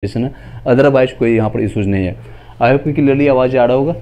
है, अदरवाइज कोई यहाँ पर इशूज़ नहीं है। आई होप कि क्लियरली आवाज़ आ रहा होगा।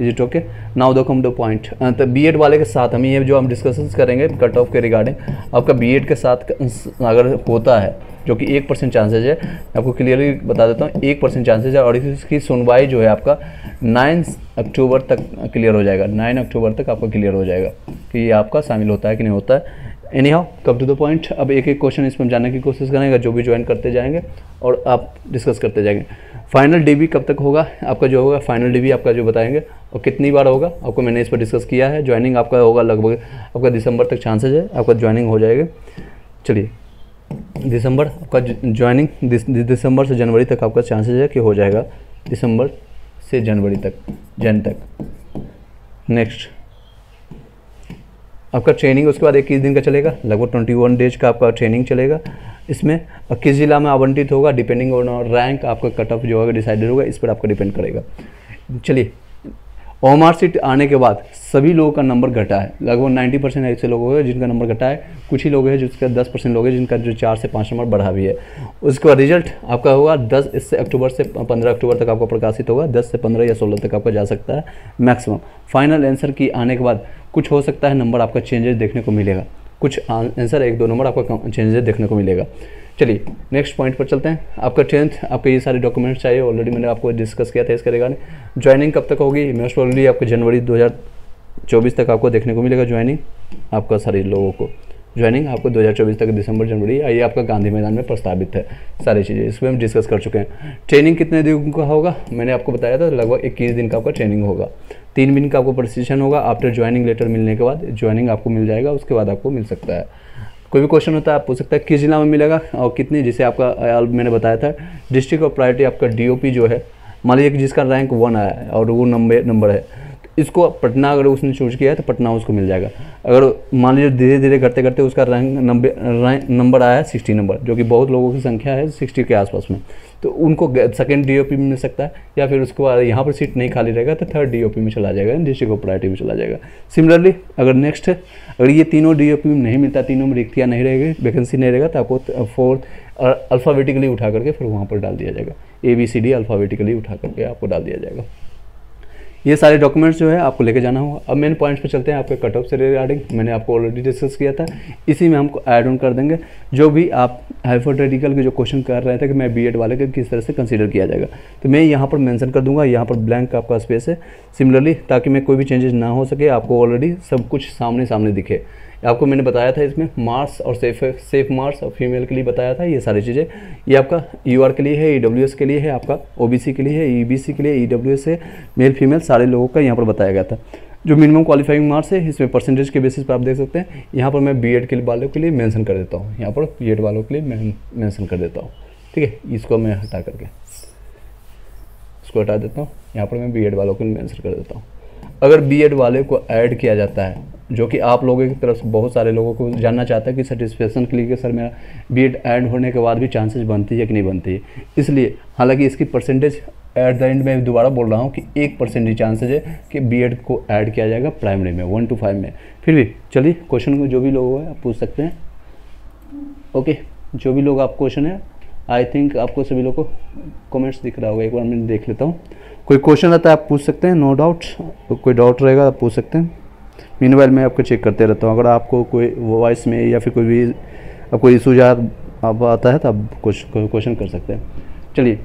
Is it okay? Now the come two point. तो बीएड वाले के साथ हम ये जो हम डिस्कशंस करेंगे कट ऑफ के रिगार्डिंग, आपका बीएड के साथ अगर होता है जो कि 1% चांसेज है, आपको क्लियरली बता देता हूँ 1% चांसेज है, और इसकी सुनवाई जो है आपका 9 अक्टूबर तक क्लियर हो जाएगा। 9 अक्टूबर तक आपका क्लियर हो जाएगा कि ये आपका शामिल होता है कि नहीं होता है। Anyhow come to the point. अब एक एक क्वेश्चन इसमें जानने की कोशिश करेंगे, जो भी ज्वाइन करते जाएंगे और आप डिस्कस करते जाएंगे। फाइनल डीबी कब तक होगा आपका, जो होगा फाइनल डीबी आपका जो बताएंगे, और कितनी बार होगा आपको मैंने इस पर डिस्कस किया है। ज्वाइनिंग आपका होगा लगभग आपका दिसंबर तक चांसेज है आपका ज्वाइनिंग हो जाएगा। चलिए दिसंबर आपका ज्वाइनिंग दिसंबर से जनवरी तक आपका चांसेज है कि हो जाएगा, दिसंबर से जनवरी तक, जन तक। नेक्स्ट आपका ट्रेनिंग उसके बाद 21 दिन का चलेगा, लगभग 21 डेज का आपका ट्रेनिंग चलेगा। इसमें किस जिला में आवंटित होगा डिपेंडिंग ऑन रैंक, आपका कट ऑफ जो होगा डिसाइडेड होगा, इस पर आपका डिपेंड करेगा। चलिए ओएमआर सीट आने के बाद सभी लोगों का नंबर घटा है, लगभग 90% ऐसे लोग हैं जिनका नंबर घटा है। कुछ ही लोग हैं जिसका 10% लोग हैं जिनका जो 4 से 5 नंबर बढ़ा भी है। उसके बाद रिजल्ट आपका होगा 10 इससे अक्टूबर से 15 अक्टूबर तक आपका प्रकाशित होगा। 10 से 15 या 16 तक आपका जा सकता है मैक्सिमम। फाइनल आंसर की आने के बाद कुछ हो सकता है नंबर आपका चेंजेस देखने को मिलेगा, कुछ आंसर 1-2 नंबर आपका चेंजेस देखने को मिलेगा। चलिए नेक्स्ट पॉइंट पर चलते हैं। आपका 10th आपके ये सारे डॉक्यूमेंट्स चाहिए, ऑलरेडी मैंने आपको डिस्कस किया था इसके रिगार्डिंग। ज्वाइनिंग कब तक होगी, मोस्ट प्रोबेबली आपको जनवरी 2024 तक आपको देखने को मिलेगा ज्वाइनिंग आपका सारे लोगों को। ज्वाइनिंग आपको 2024 तक दिसंबर जनवरी, ये आपका गांधी मैदान में प्रस्तावित है सारी चीज़ें, इस पर हम डिस्कस कर चुके हैं। ट्रेनिंग कितने दिन का होगा मैंने आपको बताया था, लगभग 21 दिन का आपका ट्रेनिंग होगा। 3 दिन का आपको प्रशिक्षण होगा। आफ्टर ज्वाइनिंग लेटर मिलने के बाद ज्वाइनिंग आपको मिल जाएगा, उसके बाद आपको मिल सकता है। कोई भी क्वेश्चन होता है आप पूछ सकते हैं किस जिला में मिलेगा और कितनी, जिसे आपका मैंने बताया था डिस्ट्रिक्ट ऑफ प्रायोरिटी आपका डीओपी जो है, मान लीजिए कि जिसका रैंक 1 आया है और वो नंबर है, इसको पटना अगर उसने चूज किया है तो पटना उसको मिल जाएगा। अगर मान लीजिए धीरे धीरे करते करते उसका रैंक नंबर आया है 60 नंबर, जो कि बहुत लोगों की संख्या है 60 के आसपास में, तो उनको सेकंड डीओपी में मिल सकता है, या फिर उसके बाद यहाँ पर सीट नहीं खाली रहेगा तो थर्ड डीओपी में चला जाएगा, डिस्ट्रिक्ट ऑफ प्रायोरिटी में चला जाएगा। सिमिलरली अगर नेक्स्ट अगर ये तीनों डीओपी में नहीं मिलता, तीनों में रिक्तियाँ नहीं रहेगी, वैकेंसी नहीं रहेगा, तो आपको 4th अल्फ़ाबेटिकली उठा करके फिर वहाँ पर डाल दिया जाएगा। ABCD अल्फ़ाबेटिकली उठा करके आपको डाल दिया जाएगा। ये सारे डॉक्यूमेंट्स जो है आपको लेके जाना होगा। अब मेन पॉइंट्स पे चलते हैं आपके कट ऑफ से रिगार्डिंग, मैंने आपको ऑलरेडी डिस्कस किया था, इसी में हमको ऐड ऑन कर देंगे। जो भी आप हाइपोथेटिकल के जो क्वेश्चन कर रहे थे कि मैं बीएड वाले के किस तरह से कंसीडर किया जाएगा, तो मैं यहाँ पर मेंशन कर दूंगा, यहाँ पर ब्लैंक आपका स्पेस है सिमिलरली, ताकि मैं कोई भी चेंजेस ना हो सके, आपको ऑलरेडी सब कुछ सामने दिखे। आपको मैंने बताया था इसमें मार्क्स और सेफ मार्क्स और फीमेल के लिए बताया था ये सारी चीज़ें। ये आपका यूआर के लिए है, ईडब्ल्यूएस के लिए है, आपका ओबीसी के लिए है, ईबीसी के लिए, ईडब्ल्यूएस है, मेल फीमेल सारे लोगों का यहाँ पर बताया गया था। जो मिनिमम क्वालिफाइंग मार्क्स है इसमें परसेंटेज के बेसिस पर आप देख सकते हैं। यहाँ पर मैं बीएड के वालों के लिए मेंशन कर देता हूँ, यहाँ पर बीएड वालों के लिए मैं मेंशन कर देता हूँ, ठीक है। इसको मैं हटा करके इसको हटा देता हूँ, यहाँ पर मैं बीएड वालों के लिए मेंशन कर देता हूँ। अगर बीएड वाले को ऐड किया जाता है, जो कि आप लोगों की तरफ से बहुत सारे लोगों को जानना चाहता है कि सेटिस्फेक्शन के लिए कि सर मेरा बीएड ऐड होने के बाद भी चांसेस बनती है कि नहीं बनती है, इसलिए हालांकि इसकी परसेंटेज एट द एंड में दोबारा बोल रहा हूँ कि 1% ही चांसेज है कि बीएड को ऐड किया जाएगा प्राइमरी में 1 to 5 में। फिर भी चलिए क्वेश्चन को जो भी लोग हैं आप पूछ सकते हैं, ओके। जो भी लोग आप क्वेश्चन है, आई थिंक आपको सभी लोग को कमेंट्स दिख रहा होगा, एक बार मैं देख लेता हूँ। कोई क्वेश्चन रहता है आप पूछ सकते हैं, नो डाउट, कोई डाउट रहेगा आप पूछ सकते हैं। मीनवाइल मैं आपको चेक करते रहता हूँ, अगर आपको कोई वॉइस में या फिर कोई भी आपको इशू आप आता है तो आप कुछ क्वेश्चन कर सकते हैं। चलिए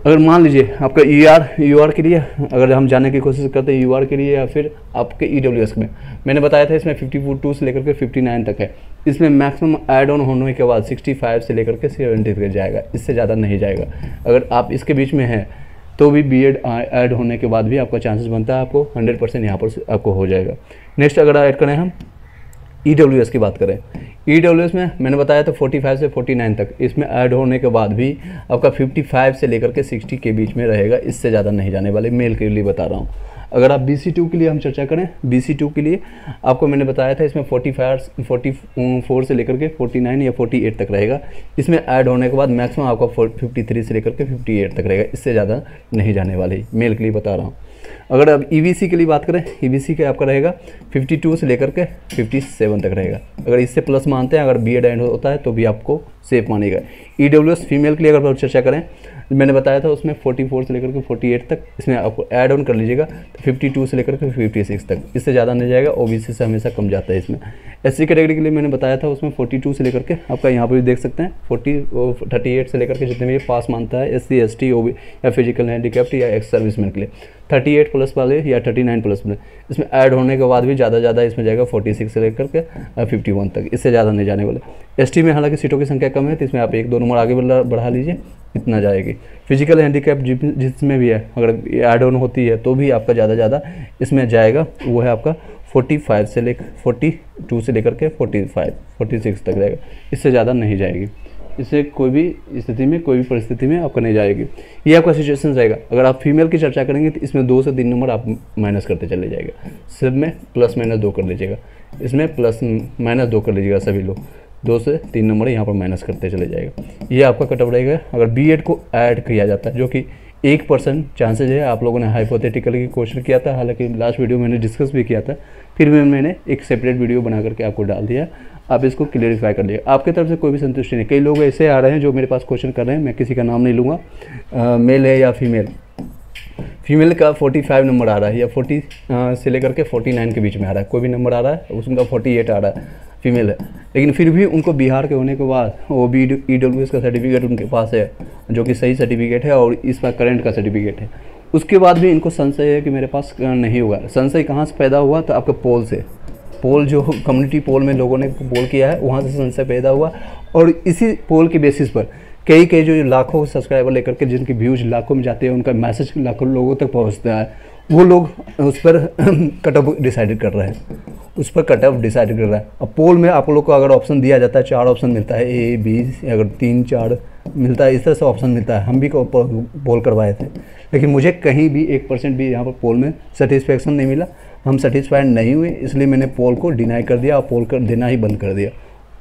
अगर मान लीजिए आपका यूआर के लिए अगर हम जानने की कोशिश करते हैं, यूआर के लिए या फिर आपके ईडब्ल्यूएस में, मैंने बताया था इसमें 52 से लेकर के 59 तक है। इसमें मैक्सिमम ऐड ऑन होने के बाद 65 से लेकर के 70 तक जाएगा, इससे ज़्यादा नहीं जाएगा। अगर आप इसके बीच में हैं तो भी बीएड ऐड होने के बाद भी आपका चांसेस बनता है, आपको 100% यहाँ पर आपको हो जाएगा। नेक्स्ट अगर ऐड करें हम ईडब्ल्यूएस की बात करें, ईडब्ल्यूएस में मैंने बताया था 45 से 49 तक, इसमें ऐड होने के बाद भी आपका 55 से लेकर के 60 के बीच में रहेगा, इससे ज़्यादा नहीं जाने वाले, मेल के लिए बता रहा हूँ। अगर आप BC2 के लिए हम चर्चा करें, BC2 के लिए आपको मैंने बताया था इसमें 44 से लेकर के 49 या 48 तक रहेगा। इसमें ऐड होने के बाद मैक्सिमम आपका 53 से लेकर के 58 तक रहेगा, इससे ज़्यादा नहीं जाने वाली, मेल के लिए बता रहा हूँ। अगर अब EBC के लिए बात करें, EBC के आपका रहेगा 52 से लेकर के 57 तक रहेगा। अगर इससे प्लस मानते हैं, अगर B.Ed एंड होता है तो भी आपको सेफ मानेगा। EWS फीमेल के लिए अगर चर्चा करें, मैंने बताया था उसमें 44 से लेकर के 48 तक, इसमें आपको ऐड ऑन कर लीजिएगा तो 52 से लेकर के 56 तक, इससे ज़्यादा नहीं जाएगा। OBC से हमेशा कम जाता है इसमें। SC कैटेगरी के लिए मैंने बताया था उसमें 42 से लेकर के आपका यहाँ पर भी देख सकते हैं 38 से लेकर के जितने भी पास मानता है SC ST OB या फिजिकल हैंडीकैप्ड या एक्स सर्विसमैन के लिए 38 प्लस वाले या 39 प्लस वाले, इसमें ऐड होने के बाद भी ज़्यादा इसमें जाएगा 46 से लेकर के 51 तक, इससे ज़्यादा नहीं जाने वाले। ST में हालांकि सीटों की संख्या कम है तो इसमें आप 1-2 नंबर आगे बढ़ा लीजिए, इतना जाएगी। फिजिकल हैंडीकैप जिसमें भी है, अगर ऐड ऑन होती है तो भी आपका ज़्यादा इसमें जाएगा, वो है आपका 42 से लेकर के 46 तक रहेगा, इससे ज़्यादा नहीं जाएगी। इससे कोई भी स्थिति में, कोई भी परिस्थिति में आपका नहीं जाएगी। ये आपका सिचुएशन रहेगा। अगर आप फीमेल की चर्चा करेंगे तो इसमें 2 से 3 नंबर आप माइनस करते चले जाएगा, सब में +-2 कर लीजिएगा, इसमें +-2 कर लीजिएगा, सभी लोग 2 से 3 नंबर यहाँ पर माइनस करते चले जाएगा। ये आपका कटअप रहेगा। अगर B.Ed को ऐड किया जाता है, जो कि 1% चांसेज है, आप लोगों ने हाइपोथेटिकली क्वेश्चन किया था, हालांकि लास्ट वीडियो मैंने डिस्कस भी किया था, फिर भी मैंने एक सेपरेट वीडियो बना करके आपको डाल दिया, आप इसको क्लियरिफाई कर लिए। आपकी तरफ से कोई भी संतुष्टि नहीं। कई लोग ऐसे आ रहे हैं जो मेरे पास क्वेश्चन कर रहे हैं, मैं किसी का नाम नहीं लूँगा, मेल है या फीमेल का 45 नंबर आ रहा है या 40 से लेकर के 49 के बीच में आ रहा है, कोई भी नंबर आ रहा है, उसका 48 आ रहा है, फीमेल है, लेकिन फिर भी उनको बिहार के होने के बाद EWS का सर्टिफिकेट उनके पास है, जो कि सही सर्टिफिकेट है और इस बार करंट का सर्टिफिकेट है, उसके बाद भी इनको संशय है कि मेरे पास नहीं होगा। संशय कहाँ से पैदा हुआ? तो आपके पोल से, पोल जो कम्युनिटी पोल में लोगों ने पोल किया है, वहाँ से संशय पैदा हुआ, और इसी पोल के बेसिस पर कई जो लाखों सब्सक्राइबर लेकर के जिनकी व्यूज लाखों में जाते हैं, उनका मैसेज लाखों लोगों तक पहुँचता है, वो लोग उस पर कटअप डिसाइड कर रहे हैं, उस पर कटअप डिसाइड कर रहा है। अब पोल में आप लोग को अगर ऑप्शन दिया जाता है, 4 ऑप्शन मिलता है, A B, अगर 3-4 मिलता है, इस तरह से ऑप्शन मिलता है। हम भी पोल करवाए थे, लेकिन मुझे कहीं भी 1% भी यहाँ पर पोल में सेटिस्फेक्शन नहीं मिला, हम सेटिस्फाइड नहीं हुए, इसलिए मैंने पोल को डिनाई कर दिया और पोल कर देना ही बंद कर दिया।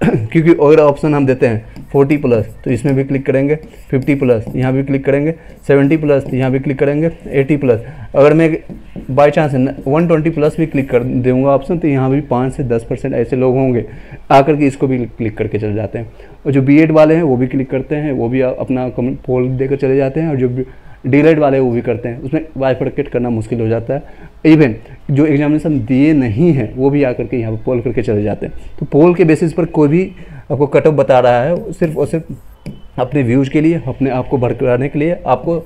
क्योंकि अगर ऑप्शन हम देते हैं 40+ तो इसमें भी क्लिक करेंगे, 50+ यहाँ भी क्लिक करेंगे, 70+ यहाँ भी क्लिक करेंगे, 80+। अगर मैं बाई चांस 120+ भी क्लिक कर दूँगा ऑप्शन, तो यहाँ भी 5 से 10% ऐसे लोग होंगे आकर के इसको भी क्लिक करके चले जाते हैं। और जो B.Ed वाले हैं वो भी क्लिक करते हैं, वो भी अपना पोल देकर चले जाते हैं, और जो D.Ed वाले वो भी करते हैं, उसमें बाइफरकेट करना मुश्किल हो जाता है। इवन जो एग्जामिनेशन दिए नहीं हैं वो भी आकर के यहाँ पर पोल करके चले जाते हैं। तो पोल के बेसिस पर कोई भी आपको कटअप बता रहा है, सिर्फ और सिर्फ अपने व्यूज़ के लिए, अपने आप को भड़काने के लिए, आपको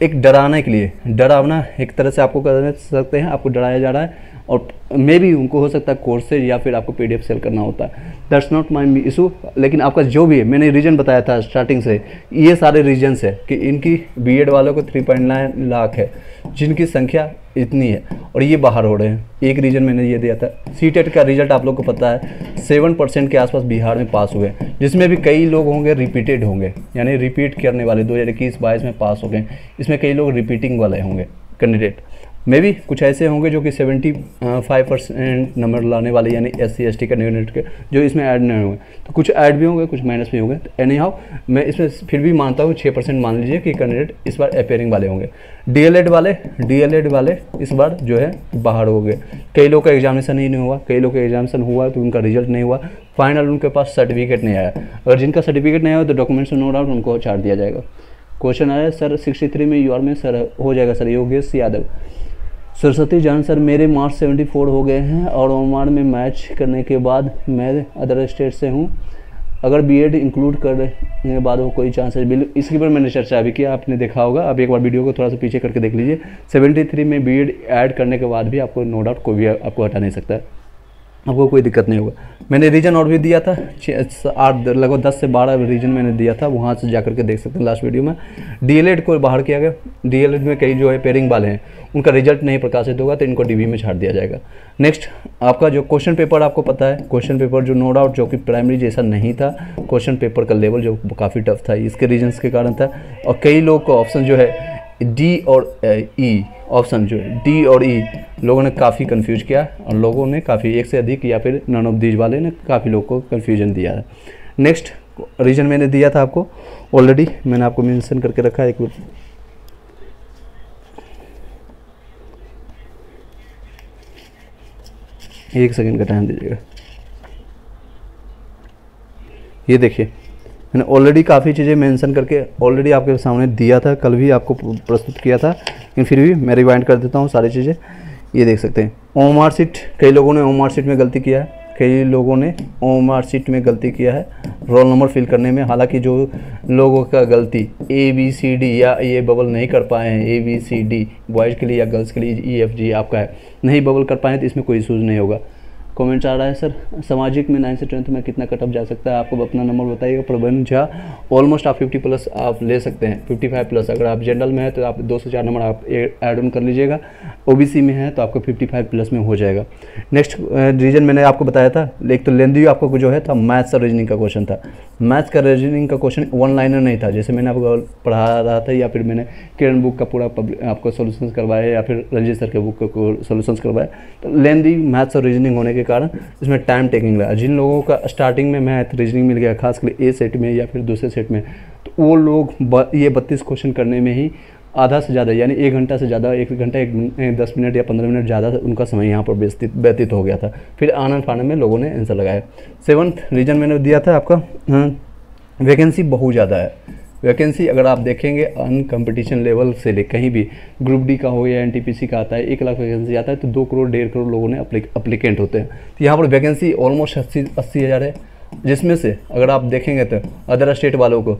एक डराने के लिए, डरावना एक तरह से आपको कर सकते हैं, आपको डराया जा रहा है। और मे भी उनको हो सकता है कोर्स से या फिर आपको PDF सेल करना होता है, दैट्स नॉट माई इशू। लेकिन आपका जो भी है, मैंने रीजन बताया था स्टार्टिंग से, ये सारे रीजन्स है कि इनकी B.Ed वालों को 3.9 लाख है जिनकी संख्या इतनी है, और ये बाहर हो रहे हैं। एक रीजन मैंने ये दिया था। CTET का रिजल्ट आप लोग को पता है 7% के आसपास बिहार में पास हुए, जिसमें भी कई लोग होंगे रिपीटेड होंगे, यानी रिपीट करने वाले 2021-22 में पास हो गए, इसमें कई लोग रिपीटिंग वाले होंगे कैंडिडेट। मे भी कुछ ऐसे होंगे जो कि 75% नंबर लाने वाले, यानी SC ST कैंडिडेट के, जो इसमें ऐड नहीं हुए। तो कुछ ऐड भी होंगे, कुछ माइनस भी होंगे। तो एनी हाउ मैं इसमें फिर भी मानता हूँ 6% मान लीजिए कि कैंडिडेट इस बार अपेयरिंग वाले होंगे। DLED वाले इस बार जो है बाहर हो गए। कई लोग का एग्जामिनेशन ही नहीं हुआ, कई लोग का एग्जामिनेशन हुआ तो उनका रिजल्ट नहीं हुआ, फाइनल उनके पास सर्टिफिकेट नहीं आया। अगर जिनका सर्टिफिकेट नहीं आया तो डॉक्यूमेंट्स नो डाउट उनको छाड़ दिया जाएगा। क्वेश्चन आया सर 63 में UR में सर हो जाएगा सर, योगेश यादव। सरस्वती जान सर मेरे मार्क्स 74 हो गए हैं और ओमान में मैच करने के बाद मैं अदर स्टेट से हूँ, अगर B.Ed इंक्लूड करने के बाद वो कोई चांस है? बिल्कुल, इसके पर मैंने चर्चा भी किया, आपने देखा होगा। आप एक बार वीडियो को थोड़ा सा पीछे करके देख लीजिए। 73 में B.Ed ऐड करने के बाद भी आपको नो डाउट कोई भी आपको हटा नहीं सकता है, आपको कोई दिक्कत नहीं होगा। मैंने रीजन और भी दिया था, 8 लगभग 10 से 12 रीजन मैंने दिया था, वहाँ से जाकर के देख सकते हैं लास्ट वीडियो में। DLED को बाहर किया गया। DLED में कई जो है पेयरिंग वाले हैं, उनका रिजल्ट नहीं प्रकाशित होगा तो इनको DB में छाड़ दिया जाएगा। नेक्स्ट आपका जो क्वेश्चन पेपर आपको पता है, क्वेश्चन पेपर जो नो डाउट जो कि प्राइमरी जैसा नहीं था, क्वेश्चन पेपर का लेवल जो काफ़ी टफ था, इसके रीजन्स के कारण था। और कई लोग को ऑप्शन जो है डी और ई ऑप्शन जो है डी और ई लोगों ने काफ़ी कंफ्यूज किया और लोगों ने काफ़ी एक से अधिक या फिर नन ऑफ दीज वाले ने काफ़ी लोग को कंफ्यूजन दिया है। नेक्स्ट रीजन मैंने दिया था आपको ऑलरेडी, मैंने आपको मेंशन करके रखा है, एक सेकंड का टाइम दीजिएगा। ये देखिए मैंने ऑलरेडी काफ़ी चीज़ें मेंशन करके ऑलरेडी आपके सामने दिया था, कल भी आपको प्रस्तुत किया था, लेकिन फिर भी मैं रिवाइंड कर देता हूँ सारी चीज़ें। ये देख सकते हैं ओएमआर शीट, कई लोगों ने ओएमआर शीट में गलती किया है, कई लोगों ने ओएमआर शीट में गलती किया है रोल नंबर फिल करने में। हालांकि जो लोगों का गलती ABCD या ये बबल नहीं कर पाए हैं, ABCD बॉयज़ के लिए या गर्ल्स के लिए EFG आपका है, नहीं बबल कर पाए तो इसमें कोई इशूज़ नहीं होगा। कमेंट्स आ रहा है सर सामाजिक में 9 से 10th में कितना कट ऑफ जा सकता है, आपको अपना नंबर बताइएगा। प्रबंध झा ऑलमोस्ट आप 50 प्लस आप ले सकते हैं, 55 प्लस। अगर आप जनरल में है तो आप 2 से 4 नंबर आप ऐड ऑन कर लीजिएगा, OBC में है तो आपको 55 प्लस में हो जाएगा। नेक्स्ट रीजन मैंने आपको बताया था, एक तो लेंदी आपको जो है था मैथ्स और रीजनिंग का क्वेश्चन था। मैथ्स का रीजनिंग का क्वेश्चन वन लाइनर नहीं था, जैसे मैंने आपको पढ़ा रहा था या फिर मैंने किरण बुक का पूरा आपको सोल्यूशंस करवाया या फिर रंजीत सर के बुक को सोल्यूशंस करवाया। तो लेंदी मैथ्स और रीजनिंग होने के कारण इसमें टाइम टेकिंग लगा। जिन लोगों का स्टार्टिंग में मैथ रीजनिंग मिल गया, खासकर ए सेट में या फिर दूसरे सेट में, तो वो लोग ये 32 क्वेश्चन करने में ही आधा से ज़्यादा यानी 1 घंटा से ज़्यादा, 1 घंटा 10 मिनट या 15 मिनट ज़्यादा उनका समय यहाँ पर व्यतीत हो गया था। फिर आनंद फानंद में लोगों ने आंसर लगाया। 7th रीजन मैंने दिया था आपका, वैकेंसी बहुत ज़्यादा है। वैकेंसी अगर आप देखेंगे अन कंपटीशन लेवल से ले कहीं भी ग्रुप डी का हो या NTPC का आता है, 1 लाख वैकेंसी आता है तो 2 करोड़ 1.5 करोड़ लोगों ने अप्लीकेंट होते हैं। तो यहाँ पर वैकेंसी ऑलमोस्ट 80 हज़ार है, जिसमें से अगर आप देखेंगे तो अदर स्टेट वालों को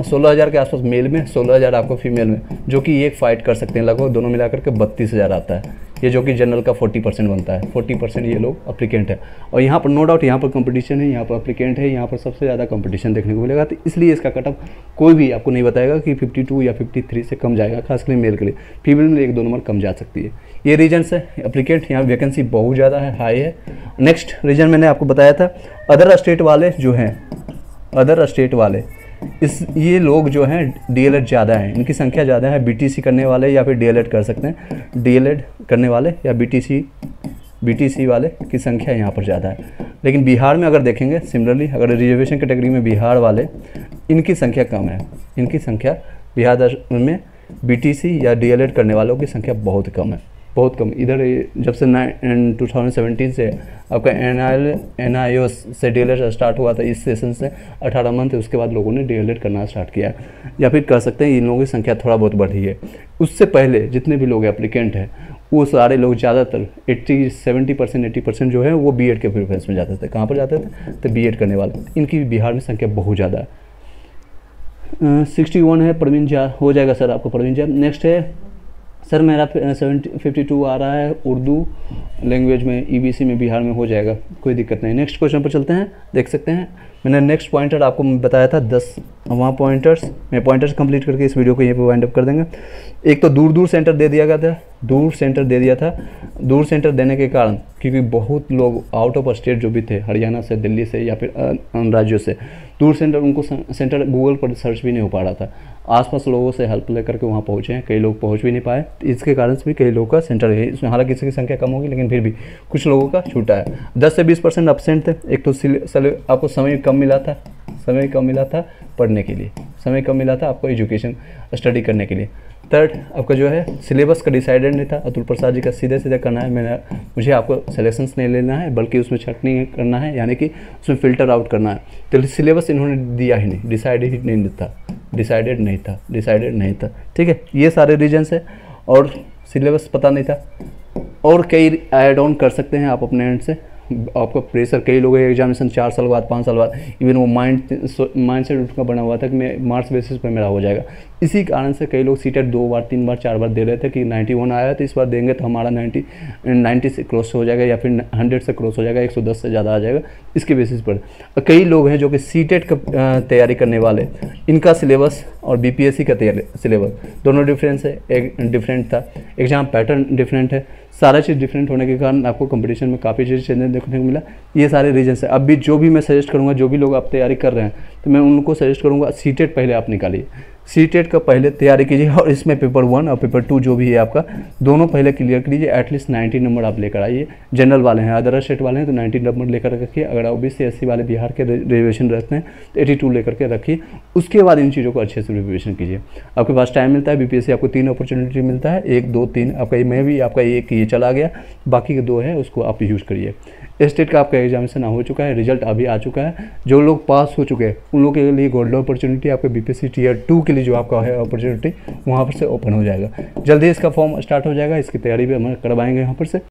16,000 के आसपास मेल में, 16,000 आपको फीमेल में, जो कि एक फाइट कर सकते हैं। लगभग दोनों मिलाकर के 32,000 आता है, ये जो कि जनरल का 40% बनता है। 40% ये लोग अप्लीकेंट है। और यहाँ पर नो डाउट यहाँ पर कंपटीशन है, यहाँ पर अप्लीकेंट है, यहाँ पर सबसे ज़्यादा कंपटीशन देखने को मिलेगा। तो इसलिए इसका कट ऑफ कोई भी आपको नहीं बताएगा कि 52 या 53 से कम जाएगा, खासकर मेल के लिए। फीमेल में 1-2 नंबर कम जा सकती है। ये रीजन है अप्लीकेंट, यहाँ वैकेंसी बहुत ज़्यादा है, हाई है। नेक्स्ट रीजन मैंने आपको बताया था अदर स्टेट वाले जो हैं, अदर स्टेट वाले ये लोग जो हैं DLED ज़्यादा हैं, इनकी संख्या ज़्यादा है। BTC करने वाले या फिर DLED कर सकते हैं, DLED करने वाले या BTC वाले की संख्या यहाँ पर ज़्यादा है। लेकिन बिहार में अगर देखेंगे सिमिलरली, अगर रिजर्वेशन कैटेगरी में बिहार वाले, इनकी संख्या कम है। इनकी संख्या बिहार में BTC या DLED करने वालों की संख्या बहुत कम है, बहुत कम। इधर जब से 2017 से आपका NIOS से DLED स्टार्ट हुआ था, इस सेशन से 18 मंथ है, उसके बाद लोगों ने DLED करना स्टार्ट किया है। या फिर कह सकते हैं इन लोगों की संख्या थोड़ा बहुत बढ़ी है। उससे पहले जितने भी लोग एप्लीकेंट हैं वो सारे लोग ज़्यादातर 80% जो है वो B.Ed के प्रेफरेंस में जाते थे। कहाँ पर जाते थे? तो B.Ed करने वाले, इनकी बिहार में संख्या बहुत ज़्यादा है। 61 है प्रवीण झा, हो जाएगा सर आपको प्रवीण झा। नेक्स्ट है सर मेरा 52 आ रहा है उर्दू लैंग्वेज में, EBC में बिहार में हो जाएगा, कोई दिक्कत नहीं। नेक्स्ट क्वेश्चन पर चलते हैं, देख सकते हैं मैंने नेक्स्ट पॉइंटर आपको बताया था 10 वहाँ पॉइंटर्स, मैं पॉइंटर्स कंप्लीट करके इस वीडियो को यहीं पे वाइंड अप कर देंगे। एक तो दूर सेंटर दे दिया गया था, दूर सेंटर दे दिया था। दूर सेंटर देने के कारण क्योंकि बहुत लोग आउट ऑफ स्टेट जो भी थे, हरियाणा से, दिल्ली से या फिर अन्य राज्यों से, दूर सेंटर उनको सेंटर गूगल पर सर्च भी नहीं हो पा रहा था। आसपास लोगों से हेल्प लेकर के वहाँ पहुँचे हैं, कई लोग पहुँच भी नहीं पाए, इसके कारण से भी कई लोगों का सेंटर है इसमें। हालांकि इसकी संख्या कम होगी लेकिन फिर भी कुछ लोगों का छूटा है। 10 से 20% एब्सेंट थे। एक तो आपको समय कम मिला था, समय कम मिला था पढ़ने के लिए, समय कम मिला था आपको एजुकेशन स्टडी करने के लिए। थर्ड आपका जो है सिलेबस का डिसाइडेड नहीं था। अतुल प्रसाद जी का सीधे करना है, मुझे आपको सिलेक्शंस नहीं लेना है बल्कि उसमें छटनी करना है, यानी कि उसमें फ़िल्टर आउट करना है। तो सिलेबस इन्होंने दिया ही नहीं, डिसाइडेड नहीं था। ठीक है, ये सारे रीजन्स है। और सिलेबस पता नहीं था, और कई ऐड ऑन कर सकते हैं आप अपने एंड से। आपका प्रेशर, कई लोगों के एग्जामिनेशन 4 साल बाद, 5 साल बाद, इवन वो माइंड सेट उनका बना हुआ था कि मैं मार्क्स बेसिस पर मेरा हो जाएगा। इसी कारण से कई लोग सीटेट 2 बार, 3 बार, 4 बार दे रहे थे कि 91 आया तो इस बार देंगे तो हमारा 90 से क्रॉस हो जाएगा या फिर 100 से क्रॉस हो जाएगा, 110 से ज़्यादा आ जाएगा, इसके बेसिस पर। कई लोग हैं जो कि सीटेट का तैयारी करने वाले, इनका सिलेबस और BPSC का सिलेबस दोनों डिफरेंस है, एक डिफरेंट था, एग्जाम पैटर्न डिफरेंट है, सारा चीज़ डिफरेंट होने के कारण आपको कंपटीशन में काफ़ी चीज़ चेंजेस देखने को मिला। ये सारे रीजन्स है। अब भी जो भी मैं सजेस्ट करूँगा, जो भी लोग आप तैयारी कर रहे हैं, तो मैं उनको सजेस्ट करूँगा सीटेट पहले आप निकालिए। सी टेट का पहले तैयारी कीजिए और इसमें पेपर 1 और पेपर 2 जो भी है आपका दोनों पहले क्लियर कीजिए। एटलीस्ट 90 नंबर आप लेकर आइए। जनरल वाले हैं, अदर स्टेट वाले हैं तो 90 नंबर लेकर रखिए। अगर ओबीसी एससी वाले बिहार के रिजर्वेशन रहते हैं तो 82 लेकर के रखिए। उसके बाद इन चीज़ों को अच्छे से रिविजन कीजिए। आपके पास टाइम मिलता है, बीपीएससी आपको 3 अपॉर्चुनिटी मिलता है, 1 2 3 आपका में भी आपका एक ये चला गया, बाकी के 2 है उसको आप यूज़ करिए। स्टेट का आपका एग्जामिनेशन हो चुका है, रिजल्ट अभी आ चुका है। जो लोग पास हो चुके हैं उन लोगों के लिए गोल्डन अपॉर्चुनिटी आपके बीपीएससी टियर 2 के लिए जो आपका है अपॉर्चुनिटी वहाँ पर से ओपन हो जाएगा। जल्दी इसका फॉर्म स्टार्ट हो जाएगा, इसकी तैयारी भी हम करवाएंगे यहाँ पर से।